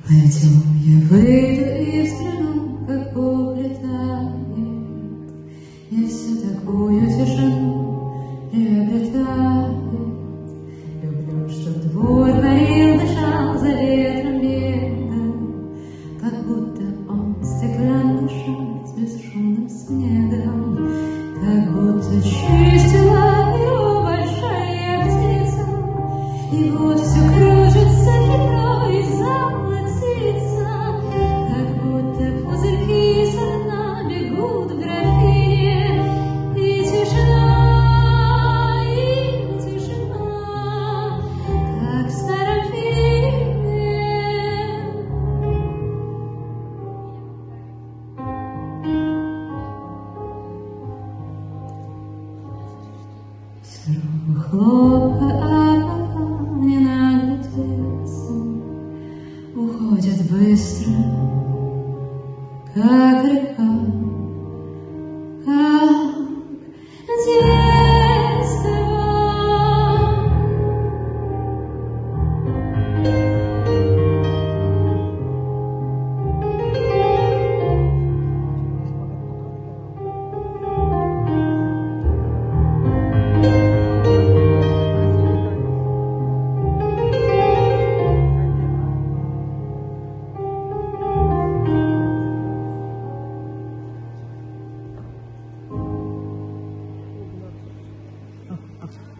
Пойдем, я выйду и взгляну, как Бог летает, и всю такую тишину приобретает. Люблю, чтоб двор парил, дышал за ветром берега, как будто он стеклянный шар с бесшумным снегом, как будто чистила его большая птица, и вот все кружится хитро и заплатится, как будто пузырьки со дна бегут в графине, и тишина, как в старом фильме. Сырого хлопка облака не наглядеться, уходят быстро, как река, как детство. Okay.